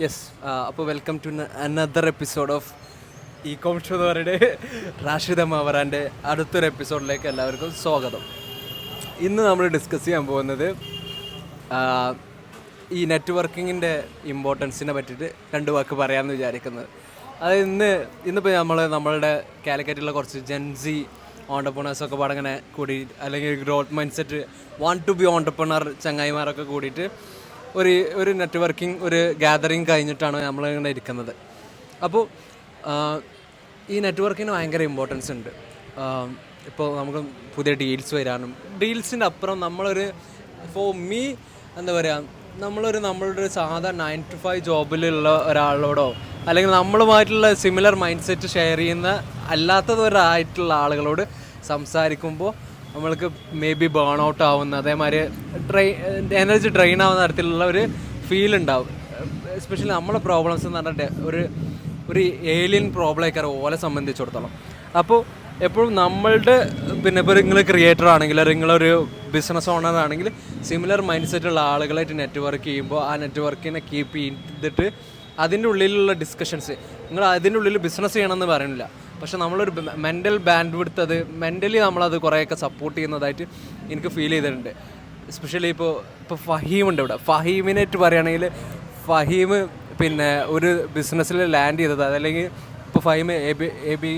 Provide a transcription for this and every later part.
Yes. അപ്പോൾ welcome to another episode of ecom show എന്ന് പറയുന്നത് റാഷിദ് മാവറാൻ്റെ അടുത്തൊരു എപ്പിസോഡിലേക്ക് എല്ലാവർക്കും സ്വാഗതം. ഇന്ന് നമ്മൾ ഡിസ്കസ് ചെയ്യാൻ പോകുന്നത് ഈ നെറ്റ്വർക്കിങ്ങിൻ്റെ ഇമ്പോർട്ടൻസിനെ പറ്റിയിട്ട് രണ്ട് വാക്ക് പറയാമെന്ന് വിചാരിക്കുന്നത്. അത് ഇന്നിപ്പോൾ നമ്മളുടെ കാലിക്കറ്റിലുള്ള കുറച്ച് ജെൻസി ഓണ്ടർപ്രണേഴ്സൊക്കെ പാടങ്ങനെ കൂടി, അല്ലെങ്കിൽ growth mindset want to be entrepreneur ചങ്ങായിമാരൊക്കെ കൂടിയിട്ട് ഒരു നെറ്റ്വർക്കിംഗ്, ഒരു ഗാദറിങ് കഴിഞ്ഞിട്ടാണ് നമ്മളിങ്ങനെ ഇരിക്കുന്നത്. അപ്പോൾ ഈ നെറ്റ്വർക്കിന് ഭയങ്കര ഇമ്പോർട്ടൻസ് ഉണ്ട്. ഇപ്പോൾ നമുക്ക് പുതിയ ഡീൽസ് വരാനും, ഡീൽസിൻ്റെ അപ്പുറം ഫോർ മീ എന്താ പറയുക, നമ്മളുടെ സാധാ 9 to 5 ജോബിലുള്ള ഒരാളോടോ അല്ലെങ്കിൽ നമ്മളുമായിട്ടുള്ള സിമിലർ മൈൻഡ് സെറ്റ് ഷെയർ ചെയ്യുന്ന അല്ലാത്തവരായിട്ടുള്ള ആളുകളോട് സംസാരിക്കുമ്പോൾ നമ്മൾക്ക് മേ ബി ബേൺ ഔട്ട് ആവുന്ന, അതേമാതിരി എനർജി ഡ്രെയിൻ ആവുന്ന തരത്തിലുള്ള ഒരു ഫീൽ ഉണ്ടാവും. എസ്പെഷ്യലി നമ്മളെ പ്രോബ്ലംസ് എന്ന് പറഞ്ഞാൽ ഒരു ഏലിയൻ പ്രോബ്ലം ആയിക്കാറ് ഓലെ സംബന്ധിച്ചിടത്തോളം. അപ്പോൾ എപ്പോഴും നമ്മളുടെ ഇപ്പോൾ നിങ്ങൾ ക്രിയേറ്റർ ആണെങ്കിൽ, നിങ്ങളൊരു ബിസിനസ് ഓണർ ആണെങ്കിൽ, സിമിലർ മൈൻഡ് സെറ്റുള്ള ആളുകളായിട്ട് നെറ്റ്വർക്ക് ചെയ്യുമ്പോൾ ആ നെറ്റ്വർക്കിനെ കീപ്പ് ചെയ്തിട്ട് അതിൻ്റെ ഉള്ളിലുള്ള ഡിസ്കഷൻസ്, നിങ്ങൾ അതിൻ്റെ ഉള്ളിൽ ബിസിനസ് ചെയ്യണമെന്ന് പറയുന്നില്ല, പക്ഷെ നമ്മളൊരു മെൻ്റൽ ബാൻഡ് വിഡ്ത്ത്, അത് മെൻ്റലി നമ്മളത് കുറേയൊക്കെ സപ്പോർട്ട് ചെയ്യുന്നതായിട്ട് എനിക്ക് ഫീൽ ചെയ്തിട്ടുണ്ട്. എസ്പെഷ്യലി ഇപ്പോൾ ഫഹീമുണ്ട് ഇവിടെ. ഫഹീമിനായിട്ട് പറയുകയാണെങ്കിൽ ഫഹീം ഒരു ബിസിനസ്സിൽ ലാൻഡ് ചെയ്തത്, അതല്ലെങ്കിൽ ഇപ്പോൾ Faheem A B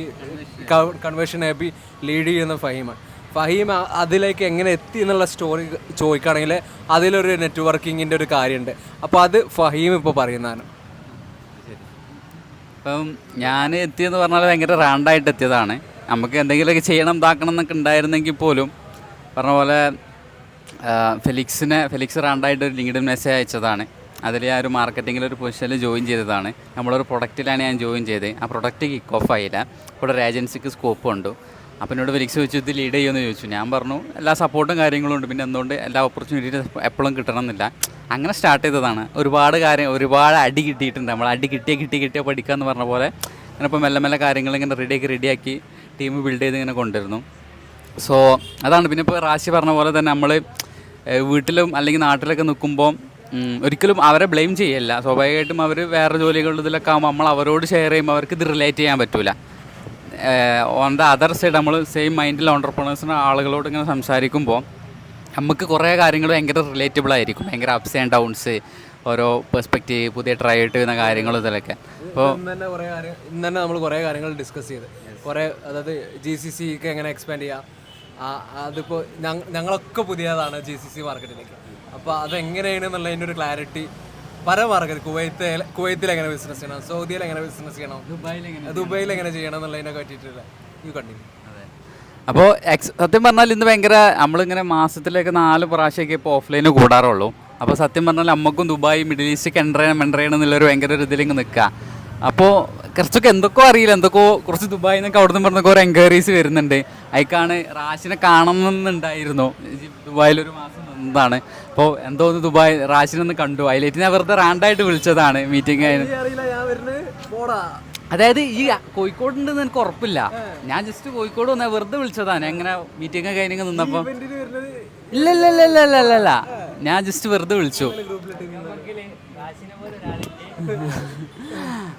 conversion lead ചെയ്യുന്ന ഫഹീം അതിലേക്ക് എങ്ങനെ എത്തി എന്നുള്ള സ്റ്റോറി ചോദിക്കുകയാണെങ്കിൽ അതിലൊരു നെറ്റ്വർക്കിങ്ങിൻ്റെ ഒരു കാര്യമുണ്ട്. അപ്പോൾ അത് ഫഹീം ഇപ്പോൾ പറയുന്നതാണ്. ഇപ്പം ഞാൻ എത്തിയെന്ന് പറഞ്ഞാൽ ഭയങ്കര റാൻഡായിട്ട് എത്തിയതാണ്. നമുക്ക് എന്തെങ്കിലുമൊക്കെ ചെയ്യണം, ഇതാക്കണം എന്നൊക്കെ ഉണ്ടായിരുന്നെങ്കിൽ പോലും പറഞ്ഞ പോലെ ഫെലിക്സ് റാൻഡായിട്ട് ഒരു ലിങ്ക്ഡിൻ മെസ്സേജ് അയച്ചതാണ്. അതിൽ ഞാൻ ഒരു മാർക്കറ്റിങ്ങിലൊരു പൊസിഷനിൽ ജോയിൻ ചെയ്തതാണ്. നമ്മളൊരു പ്രൊഡക്റ്റിലാണ് ഞാൻ ജോയിൻ ചെയ്തത്. ആ പ്രൊഡക്റ്റ് കിക്ക് ഓഫ് ആയില്ല. ഇവിടെ ഒരു ഏജൻസിക്ക് സ്കോപ്പ് ഉണ്ട്. അപ്പോൾ എന്നോട് ഫെലിക്സ് ചോദിച്ചു, ഇത് ലീഡ് ചെയ്യുമെന്ന് ചോദിച്ചു. ഞാൻ പറഞ്ഞു എല്ലാ സപ്പോർട്ടും കാര്യങ്ങളും ഉണ്ട്, പിന്നെ എന്തുകൊണ്ട് എല്ലാ ഓപ്പർച്യൂണിറ്റീസ് എപ്പോഴും കിട്ടണമെന്നില്ല. അങ്ങനെ സ്റ്റാർട്ട് ചെയ്തതാണ്. ഒരുപാട് അടി കിട്ടിയിട്ടുണ്ട്. നമ്മൾ അടി കിട്ടിയ പഠിക്കാമെന്ന് പറഞ്ഞ പോലെ അങ്ങനെ ഇപ്പോൾ മെല്ലെ കാര്യങ്ങൾ ഇങ്ങനെ റെഡിയാക്കി ടീം ബിൽഡ് ചെയ്ത് ഇങ്ങനെ കൊണ്ടുവരുന്നു. സോ അതാണ്. പിന്നെ ഇപ്പോൾ റാശി പറഞ്ഞ പോലെ തന്നെ നമ്മൾ വീട്ടിലും അല്ലെങ്കിൽ നാട്ടിലൊക്കെ നിൽക്കുമ്പോൾ ഒരിക്കലും അവരെ ബ്ലെയിം ചെയ്യല്ല. സ്വാഭാവികമായിട്ടും അവർ വേറെ ജോലികളുടെ ഇതിലൊക്കെ ആകുമ്പോൾ നമ്മൾ അവരോട് ഷെയർ ചെയ്യുമ്പോൾ അവർക്ക് ഇത് റിലേറ്റ് ചെയ്യാൻ പറ്റില്ല. ഓൺ ദ അതർ സൈഡ് നമ്മൾ സെയിം മൈൻഡിൽ ഓണ്ടർപ്രണേഴ്സിന് ആളുകളോട് ഇങ്ങനെ സംസാരിക്കുമ്പോൾ നമുക്ക് കുറേ കാര്യങ്ങൾ ഭയങ്കര റിലേറ്റബിൾ ആയിരിക്കും. ഭയങ്കര അപ്സ് ആൻഡ് ഡൗൺസ്, ഓരോ പെർസ്പെക്റ്റീവ്, പുതിയ ട്രൈ ആയിട്ട് വരുന്ന കാര്യങ്ങളും ഇതിലൊക്കെ. അപ്പോൾ ഇന്ന് തന്നെ നമ്മൾ കുറേ കാര്യങ്ങൾ ഡിസ്കസ് ചെയ്ത് അതായത് GCC ഒക്കെ എങ്ങനെ എക്സ്പാൻഡ് ചെയ്യാം. അതിപ്പോൾ ഞങ്ങളൊക്കെ പുതിയതാണ് GCC മാർക്കറ്റിലേക്ക്. അപ്പോൾ അതെങ്ങനെയാണ് എന്നുള്ളതിൻ്റെ ഒരു ക്ലാരിറ്റി പല മാർക്കറ്റ്, കുവൈത്തിൽ എങ്ങനെ ബിസിനസ് ചെയ്യണം, സൗദിയിൽ എങ്ങനെ ബിസിനസ് ചെയ്യണം, ദുബൈയിൽ എങ്ങനെ ചെയ്യണം എന്നുള്ളതിനെ പറ്റിയിട്ടുള്ള ഈ കണ്ടിന്യൂ. അപ്പോൾ സത്യം പറഞ്ഞാൽ ഇന്ന് ഭയങ്കര നമ്മളിങ്ങനെ മാസത്തിലേക്ക് 4 പ്രാവശ്യമൊക്കെ ഇപ്പോൾ ഓഫ്ലൈന് കൂടാറുള്ളൂ. അപ്പോൾ സത്യം പറഞ്ഞാൽ നമുക്കും ദുബായ്, മിഡിൽ ഈസ്റ്റൊക്കെ എൻ്റർ ചെയ്യണം എന്നുള്ളൊരു ഭയങ്കര ഒരു ഇതിലേക്ക് നിൽക്കുക. അപ്പോൾ കുറച്ചൊക്കെ എന്തൊക്കെയോ അറിയില്ല, കുറച്ച് ദുബായിൽ നിന്നൊക്കെ അവിടെ നിന്ന് പറഞ്ഞൊക്കെ ഓരോ എൻക്വയറീസ് വരുന്നുണ്ട്. അതിക്കാണ് റാഷിനെ കാണണമെന്നുണ്ടായിരുന്നു. ദുബായിലൊരു മാസം നിന്നതാണ്. അപ്പോൾ എന്തോന്ന് റാഷിനൊന്ന് കണ്ടു. അതിലേക്ക് ഞാൻ വെറുതെ റാൻഡായിട്ട് വിളിച്ചതാണ് മീറ്റിംഗ് ആയിരുന്നു. അതായത് ഈ കോഴിക്കോട് ഉണ്ടെന്ന് എനിക്ക് ഉറപ്പില്ല. ഞാൻ ജസ്റ്റ് കോഴിക്കോട് വന്നാൽ വെറുതെ വിളിച്ചതാണ്. എങ്ങനെ മീറ്റിംഗ് കഴിഞ്ഞ് നിന്നപ്പോൾ ഇല്ല, ഞാൻ ജസ്റ്റ് വെറുതെ വിളിച്ചു.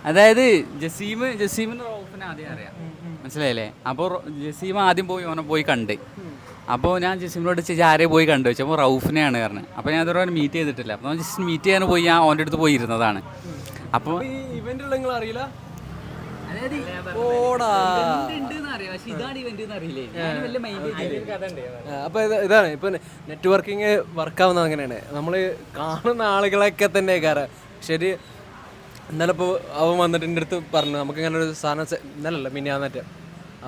അതായത് ജസീമിന് റൌഫിനെ ആദ്യം അറിയാം, മനസ്സിലായില്ലേ? അപ്പോൾ ജസീം ആദ്യം പോയി കണ്ട്. അപ്പോൾ ഞാൻ ജസീമിനോട് ചോദിച്ചാൽ ആരെയും പോയി കണ്ടു വെച്ചു. അപ്പോൾ റൌഫിനെയാണ് പറഞ്ഞത്. അപ്പോൾ ഞാൻ അതുപോലെ മീറ്റ് ചെയ്തിട്ടില്ല. അപ്പോൾ ഞാൻ ജസ്റ്റ് മീറ്റ് ചെയ്യാൻ പോയി ഞാൻ ഓൻ്റെ അടുത്ത് പോയി ഇരുന്നതാണ്. അപ്പോൾ അറിയില്ല, അപ്പോൾ ഇതാണ് ഇപ്പോൾ നെറ്റ്വർക്കിങ് വർക്കാവുന്നത്. അങ്ങനെയാണ് നമ്മൾ കാണുന്ന ആളുകളൊക്കെ തന്നെ കാരണം ശരി. ഇന്നലെ ഇപ്പോൾ അവൻ വന്നിട്ട് എൻ്റെ അടുത്ത് പറഞ്ഞു നമുക്ക് ഇങ്ങനെ ഒരു സാധനം ഇന്നലല്ല മിനിയാന്നിട്ട്.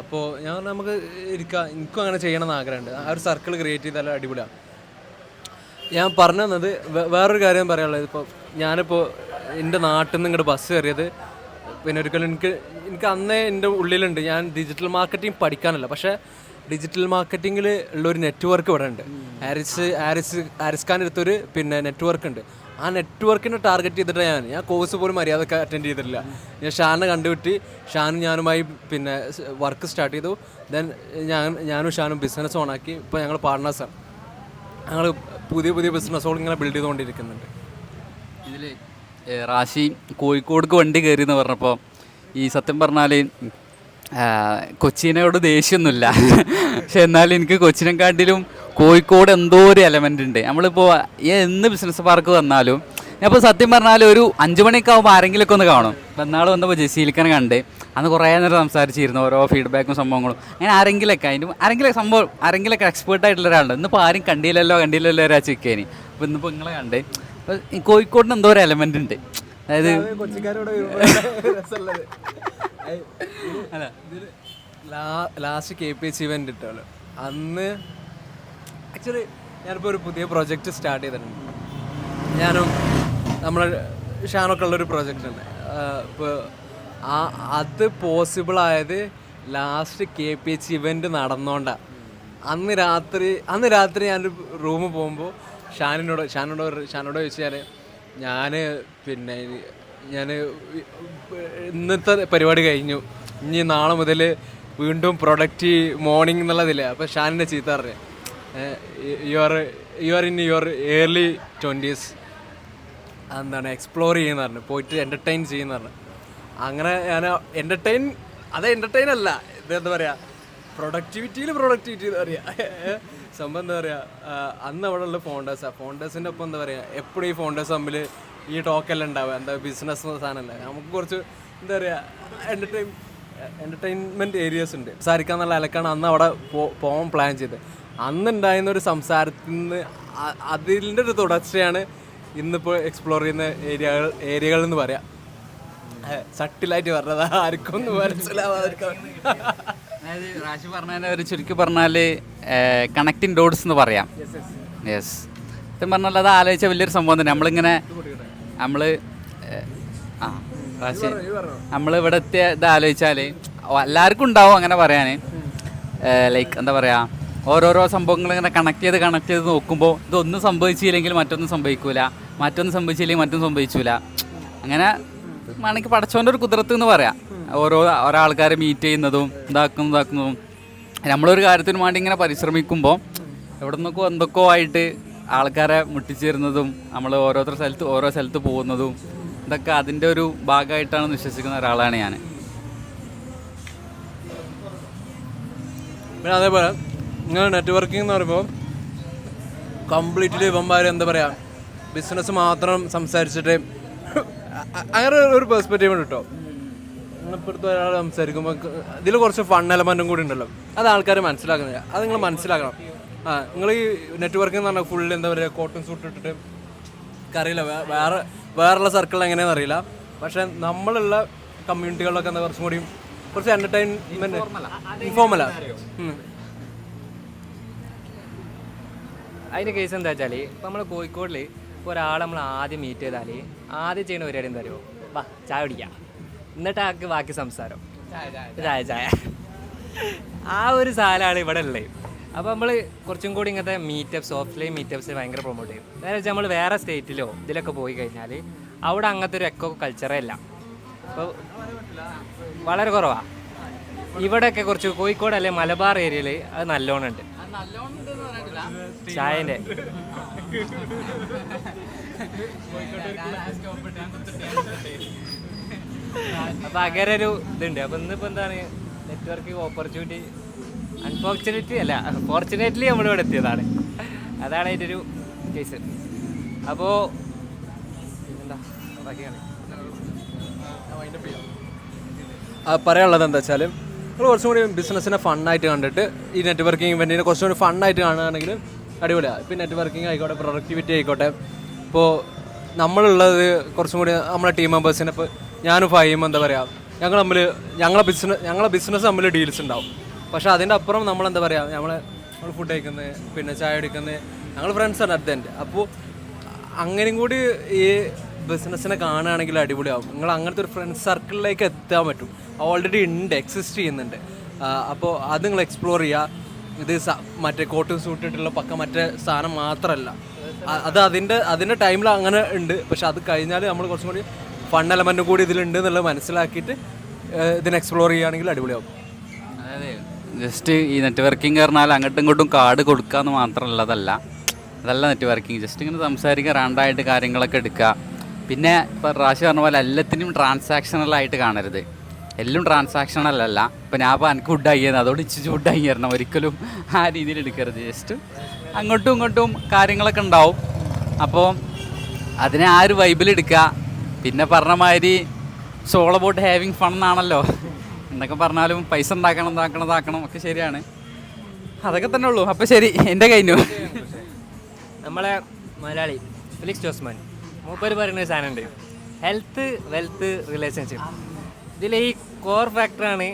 അപ്പോൾ ഞാൻ നമുക്ക് എനിക്കും അങ്ങനെ ചെയ്യണമെന്ന് ആഗ്രഹമുണ്ട്. ആ ഒരു സർക്കിൾ ക്രിയേറ്റ് ചെയ്താൽ അടിപൊളിയാണ്. ഞാൻ പറഞ്ഞു തന്നത് വേറൊരു കാര്യം പറയാനുള്ളത്, ഞാനിപ്പോൾ എൻ്റെ നാട്ടിൽ നിന്ന് ഇങ്ങോട്ട് ബസ് കയറിയത് പിന്നെ ഒരിക്കലും എനിക്ക് അന്നേ എൻ്റെ ഉള്ളിലുണ്ട്, ഞാൻ ഡിജിറ്റൽ മാർക്കറ്റിംഗ് പഠിക്കാനല്ല, പക്ഷേ ഡിജിറ്റൽ മാർക്കറ്റിങ്ങിൽ ഉള്ളൊരു നെറ്റ്വർക്ക് ഇവിടെ ഉണ്ട്. ഹാരിസ് ഖാൻ എടുത്തൊരു നെറ്റ്വർക്ക് ഉണ്ട്. ആ നെറ്റ്വർക്കിനെ ടാർഗറ്റ് ചെയ്തിട്ടാണ് ഞാൻ കോഴ്സ് പോലും മര്യാദക്ക് അറ്റൻഡ് ചെയ്തിട്ടില്ല. ഞാൻ ഷാനെ കണ്ടുപിട്ടി, ഞാനുമായി വർക്ക് സ്റ്റാർട്ട് ചെയ്തു. ദെൻ ഞാനും ഷാനും ബിസിനസ് ഓണാക്കി. ഇപ്പോൾ ഞങ്ങൾ പാർട്ട്നേഴ്സാണ്. ഞങ്ങൾ പുതിയ ബിസിനസ്സുകൾ ഇങ്ങനെ ബിൽഡ് ചെയ്തുകൊണ്ടിരിക്കുന്നുണ്ട്. ഇതിൽ റാശി കോഴിക്കോടേക്ക് വണ്ടി കയറി എന്ന് പറഞ്ഞപ്പോൾ ഈ സത്യം പറഞ്ഞാൽ കൊച്ചിനോട് ദേഷ്യമൊന്നുമില്ല. പക്ഷെ എന്നാലും എനിക്ക് കൊച്ചിനെക്കാട്ടിലും കോഴിക്കോട് എന്തോ ഒരു എലമെൻ്റ് ഉണ്ട്. നമ്മളിപ്പോൾ എന്ന് ബിസിനസ് പാർക്ക് വന്നാലും ഞാനിപ്പോൾ സത്യം പറഞ്ഞാൽ ഒരു 5 മണിയൊക്കെ ആകുമ്പോൾ ആരെങ്കിലുമൊക്കെ ഒന്ന് കാണും. ഇപ്പം എന്നാൾ വന്നപ്പോൾ ജസീലിക്കനെ കണ്ട് അന്ന് കുറേ നേരം സംസാരിച്ചിരുന്നു, ഓരോ ഫീഡ്ബാക്കും സംഭവങ്ങളും. അങ്ങനെ ആരെങ്കിലൊക്കെ എക്സ്പേർട്ട് ആയിട്ടുള്ള ഒരാളുണ്ട്. ഇന്നിപ്പോൾ ആരും കണ്ടില്ലല്ലോ ഒരാ ചിക്കേനി. അപ്പോൾ ഇന്നിപ്പോൾ നിങ്ങളെ കണ്ട് കോഴിക്കോടിന് എന്തോ ഒരു എലമെൻ്റ് ഉണ്ട്. അതായത് ലാസ്റ്റ് KPH ഇവൻ്റ് ഇട്ടല്ലോ അന്ന് ആക്ച്വലി ഞാനിപ്പോൾ ഒരു പുതിയ പ്രൊജക്റ്റ് സ്റ്റാർട്ട് ചെയ്തിട്ടുണ്ട്. ഞാനും നമ്മളെ ഷാനൊക്കെ ഉള്ളൊരു പ്രൊജക്റ്റ് ഉണ്ട്. ഇപ്പോൾ അത് പോസിബിളായത് ലാസ്റ്റ് KPH ഇവൻ്റ് നടന്നോണ്ടാണ്. അന്ന് രാത്രി ഞാനൊരു റൂമിൽ പോകുമ്പോൾ ഷാനോട് ചോദിച്ചാൽ ഞാൻ ഇന്നത്തെ പരിപാടി കഴിഞ്ഞു, ഇനി നാളെ മുതൽ വീണ്ടും പ്രൊഡക്റ്റ് മോർണിംഗ് എന്നുള്ളതില്ലേ. അപ്പോൾ ഷാനിൻ്റെ ചീത്ത പറഞ്ഞു, you are in your early 20s എന്താണ് എക്സ്പ്ലോർ ചെയ്യുന്ന പറഞ്ഞു, പോയിട്ട് എൻ്റർടൈൻ ചെയ്യുന്ന പറഞ്ഞു. അങ്ങനെ ഞാൻ എൻ്റർടൈൻ അല്ല, ഇതെന്താ പറയുക, പ്രൊഡക്ടിവിറ്റി എന്ന് പറയുക. സംഭവം എന്താ പറയുക, അന്ന് അവിടെ ഉള്ള ഫോണ്ടേഴ്സിൻ്റെ ഒപ്പം എന്താ പറയുക, എപ്പോഴും ഈ ഫോണ്ടേഴ്സ് തമ്മിൽ ഈ ടോക്കെല്ലാം ഉണ്ടാവുക. എന്താ ബിസിനസ് സാധനമല്ല, നമുക്ക് കുറച്ച് എന്താ പറയുക എൻ്റർടൈൻമെൻറ്റ് ഏരിയസ് ഉണ്ട്. സംസാരിക്കാന്നുള്ള അലക്കാണ് അന്ന് അവിടെ പോകാൻ പ്ലാൻ ചെയ്തത്. അന്നുണ്ടായിരുന്ന ഒരു സംസാരത്തിൽ നിന്ന് അതിൻ്റെ ഒരു തുടർച്ചയാണ് ഇന്നിപ്പോൾ എക്സ്പ്ലോർ ചെയ്യുന്ന ഏരിയകൾ എന്ന് പറയാം. സട്ടിലായിട്ട് പറഞ്ഞത് ആർക്കും ഒന്നും മനസ്സിലാവാതിരിക്കാൻ. അതായത് റാഷി പറഞ്ഞതിനെ ഒരു ചുരുക്കി പറഞ്ഞാൽ കണക്റ്റിംഗ് ഡോട്ട്സ് എന്ന് പറയാം. യെസ്, സത്യം പറഞ്ഞാൽ അത് ആലോചിച്ച വലിയൊരു സംഭവം തന്നെ. നമ്മൾ ഇവിടെ എത്തിയ ഇത് ആലോചിച്ചാൽ എല്ലാവർക്കും ഉണ്ടാവും അങ്ങനെ പറയാൻ. ലൈക്ക് എന്താ പറയുക, ഓരോരോ സംഭവങ്ങൾ ഇങ്ങനെ കണക്ട് ചെയ്ത് നോക്കുമ്പോൾ ഇതൊന്നും സംഭവിച്ചില്ലെങ്കിൽ മറ്റൊന്നും സംഭവിക്കൂല, മറ്റൊന്നും സംഭവിച്ചില്ലെങ്കിൽ മറ്റൊന്നും സംഭവിച്ചില്ല. അങ്ങനെ വേണമെങ്കിൽ പടച്ചോൻ്റെ ഒരു കുതിരത്ത് എന്ന് പറയാം. ഒരാൾക്കാരെ മീറ്റ് ചെയ്യുന്നതും ഇതാക്കുന്നതും നമ്മളൊരു കാര്യത്തിന് വേണ്ടി ഇങ്ങനെ പരിശ്രമിക്കുമ്പോൾ എവിടെ നിന്നൊക്കെ എന്തൊക്കെയോ ആയിട്ട് ആൾക്കാരെ മുട്ടിച്ചേരുന്നതും നമ്മൾ ഓരോ സ്ഥലത്ത് പോകുന്നതും ഇതൊക്കെ അതിൻ്റെ ഒരു ഭാഗമായിട്ടാണ് വിശ്വസിക്കുന്ന ഒരാളാണ് ഞാൻ. പിന്നെ അതേപോലെ നിങ്ങൾ നെറ്റ്വർക്കിംഗ് എന്ന് പറയുമ്പോൾ കംപ്ലീറ്റ്ലി ഇവന്മാർ എന്താ പറയുക, ബിസിനസ് മാത്രം സംസാരിച്ചിട്ട് അങ്ങനെ ഒരു പെർസ്പെക്റ്റീവ് ഉണ്ട് കേട്ടോ. ഇപ്പോഴത്തെ ഒരാൾ സംസാരിക്കുമ്പോൾ ഇതിൽ കുറച്ച് ഫൺ എലമെൻറ്റും കൂടി ഉണ്ടല്ലോ, അത് ആൾക്കാർ മനസ്സിലാക്കുന്നില്ല. അത് നിങ്ങൾ മനസ്സിലാക്കണം. നിങ്ങൾ ഈ നെറ്റ്വർക്കിംഗ് എന്ന് പറഞ്ഞാൽ ഫുള്ള് എന്താ പറയുക, കോട്ടൺ സൂട്ട് ഇട്ടിട്ട് അറിയില്ല, വേറെയുള്ള സർക്കിൾ എങ്ങനെയാണെന്ന് അറിയില്ല. പക്ഷെ നമ്മളുള്ള കമ്മ്യൂണിറ്റികളിലൊക്കെ എന്താ കുറച്ച് എൻ്റർടൈൻമെൻറ്റ് ഇൻഫോർമലാണ്. അതിൻ്റെ കേസ് എന്താ വെച്ചാൽ ഇപ്പോൾ നമ്മൾ കോഴിക്കോടിൽ ഇപ്പോൾ ഒരാളെ നമ്മൾ ആദ്യം മീറ്റ് ചെയ്താൽ ആദ്യം ചെയ്യുന്ന പരിപാടി എന്താ അറിയുമോ, വാ ചായ കുടിക്കാം, എന്നിട്ട് ആൾക്ക് ബാക്കി സംസാരം ചായ ആ ഒരു സാധനമാണ് ഇവിടെ ഉള്ളത്. അപ്പോൾ നമ്മൾ കുറച്ചും കൂടി ഇങ്ങനത്തെ മീറ്റപ്സ്, ഓഫ്ലൈൻ മീറ്റപ്സ് ഭയങ്കര പ്രൊമോട്ട് ചെയ്യും. നേരെ വെച്ചാൽ നമ്മൾ വേറെ സ്റ്റേറ്റിലോ ഇതിലൊക്കെ പോയി കഴിഞ്ഞാൽ അവിടെ അങ്ങനത്തെ ഒരു എക്കോ കൾച്ചറേ ഇല്ല, അപ്പോൾ വളരെ കുറവാണ്. ഇവിടെയൊക്കെ കുറച്ച് കോഴിക്കോട് അല്ലെ മലബാർ ഏരിയയിൽ അത് നല്ലോണം ഉണ്ട് ചായൻ്റെ. അപ്പം അങ്ങനെ ഒരു ഇതുണ്ട്. അപ്പം ഇന്നിപ്പോൾ എന്താണ് നെറ്റ്വർക്കിംഗ് ഓപ്പർച്യൂണിറ്റി, ഫോർച്ചുനേറ്റ്ലി നമ്മളിവിടെ എത്തിയതാണ്. അതാണ് അതിൻ്റെ ഒരു കേസ്. അപ്പോൾ എന്താ ബാക്കിയാണ് പറയാനുള്ളത് എന്താ വെച്ചാൽ, നമ്മൾ കുറച്ചും കൂടി ബിസിനസ്സിനെ ഫണ്ണായിട്ട് കണ്ടിട്ട് ഈ നെറ്റ്വർക്കിംഗ് ഇവൻറ്റിനെ കുറച്ചും കൂടി ഫണ്ണായിട്ട് കാണുകയാണെങ്കിൽ അടിപൊളിയാണ്. ഇപ്പോൾ നെറ്റ്വർക്കിംഗ് ആയിക്കോട്ടെ, പ്രൊഡക്ടിവിറ്റി ആയിക്കോട്ടെ. ഇപ്പോൾ നമ്മളുള്ളത് കുറച്ചും കൂടി നമ്മളെ ടീം മെമ്പേഴ്സിനെ, ഇപ്പോൾ ഞാനും ഫൈം എന്താ പറയുക, ഞങ്ങളെ ബിസിനസ് തമ്മിൽ ഡീൽസ് ഉണ്ടാവും. പക്ഷേ അതിൻ്റെ അപ്പുറം നമ്മളെന്താ പറയുക, നമ്മൾ ഫുഡ് കഴിക്കുന്നത്, പിന്നെ ചായ കുടിക്കുന്നത്, ഞങ്ങൾ ഫ്രണ്ട്സാണ് അറ്റ് ദ എൻഡ്. അപ്പോൾ അങ്ങനെയും കൂടി ഈ ബിസിനസ്സിനെ കാണുകയാണെങ്കിൽ അടിപൊളിയാവും. നിങ്ങൾ അങ്ങനത്തെ ഒരു ഫ്രണ്ട് സർക്കിളിലേക്ക് എത്താൻ പറ്റും. ഓൾറെഡി ഉണ്ട്, എക്സിസ്റ്റ് ചെയ്യുന്നുണ്ട്. അപ്പോൾ അത് നിങ്ങൾ എക്സ്പ്ലോർ ചെയ്യുക. ഇത് മറ്റേ കോട്ടും സൂട്ടിട്ടുള്ള മറ്റേ സാധനം മാത്രമല്ല, അത് അതിൻ്റെ ടൈമിൽ അങ്ങനെ ഉണ്ട്. പക്ഷെ അത് കഴിഞ്ഞാൽ നമ്മൾ കുറച്ചും കൂടി ഫൺ എലമെൻറ്റും കൂടി ഇതിലുണ്ട് എന്നുള്ളത് മനസ്സിലാക്കിയിട്ട് ഇതിനെ എക്സ്പ്ലോർ ചെയ്യുകയാണെങ്കിൽ അടിപൊളിയാവും. അതായത് ജസ്റ്റ് ഈ നെറ്റ്വർക്കിംഗ് പറഞ്ഞാൽ അങ്ങോട്ടും ഇങ്ങോട്ടും കാർഡ് കൊടുക്കുക എന്ന് മാത്രമല്ല, അതല്ല നെറ്റ്വർക്കിംഗ്. ജസ്റ്റ് ഇങ്ങനെ സംസാരിക്കുക, റാൻഡായിട്ട് കാര്യങ്ങളൊക്കെ എടുക്കുക. പിന്നെ ഇപ്പോൾ റാഷി പറഞ്ഞ പോലെ എല്ലാത്തിനും ട്രാൻസാക്ഷണലായിട്ട് കാണരുത്. എല്ലാം ട്രാൻസാക്ഷണലല്ല. ഇപ്പം ഞാൻ ഇപ്പോൾ എനിക്ക് ഫുഡാക്കിയത് അതോട് ഇച്ചിരി ഫുഡാക്കി തരണം, ഒരിക്കലും ആ രീതിയിൽ എടുക്കരുത്. ജസ്റ്റ് അങ്ങോട്ടും ഇങ്ങോട്ടും കാര്യങ്ങളൊക്കെ ഉണ്ടാവും. അപ്പോൾ അതിനെ ആ ഒരു വൈബിലെടുക്കുക. പിന്നെ പറഞ്ഞ മാതിരി it's all about having fun എന്നാണല്ലോ. എന്നൊക്കെ പറഞ്ഞാലും പൈസ ഉണ്ടാക്കണം ഒക്കെ ശരിയാണ്. അതൊക്കെ തന്നെ ഉള്ളൂ. അപ്പോൾ ശരി, എൻ്റെ കഴിഞ്ഞു. നമ്മളെ മലയാളി ഫെലിക്സ് ജോസ്മാൻ മൂപ്പര് പറയുന്ന ഒരു സാധനമുണ്ട്, ഹെൽത്ത്, വെൽത്ത്, റിലേഷൻഷിപ്പ്. ഇതിൽ ഈ കോർ ഫാക്ടറാണ്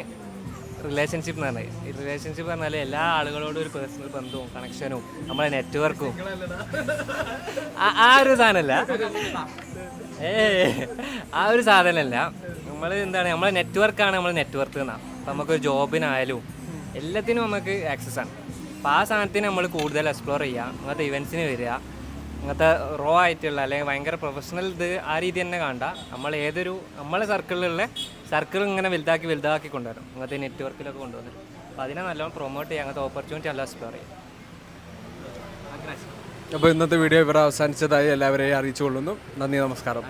റിലേഷൻഷിപ്പ് എന്ന് പറഞ്ഞത്. ഈ റിലേഷൻഷിപ്പ് പറഞ്ഞാൽ എല്ലാ ആളുകളോടും ഒരു പേഴ്സണൽ ബന്ധവും കണക്ഷനും നമ്മളെ നെറ്റ്വർക്കും ആ ഒരു സാധനമല്ല, ആ ഒരു സാധനമല്ല. നമ്മൾ എന്താണ്, നമ്മളെ നെറ്റ്വർക്കാണ് നമ്മൾ നെറ്റ്വർക്ക് എന്നാണ്. അപ്പം നമുക്കൊരു ജോബിനായാലും എല്ലാത്തിനും നമുക്ക് ആക്സസ് ആണ്. അപ്പോൾ ആ സാധനത്തിന് നമ്മൾ കൂടുതൽ എക്സ്പ്ലോർ ചെയ്യുക, അങ്ങനത്തെ ഇവൻറ്റ്സിന് വരിക, അങ്ങനത്തെ റോ ആയിട്ടുള്ള അല്ലെങ്കിൽ ഭയങ്കര പ്രൊഫഷണൽ ഇത് ആ രീതി തന്നെ കണ്ട നമ്മൾ നമ്മളെ സർക്കിൾ ഇങ്ങനെ വലുതാക്കി കൊണ്ടുവരും. അങ്ങനത്തെ നെറ്റ്വർക്കിലൊക്കെ കൊണ്ടുവന്നിട്ട് അപ്പോൾ അതിനെ നല്ലോണം പ്രൊമോട്ട് ചെയ്യുക, അങ്ങനത്തെ ഓപ്പർച്യൂണിറ്റി എല്ലാം എക്സ്പ്ലോർ ചെയ്യും. അപ്പോൾ ഇന്നത്തെ വീഡിയോ ഇവിടെ അവസാനിച്ചതായി എല്ലാവരെയും അറിയിച്ചുകൊള്ളുന്നു. നന്ദി, നമസ്കാരം.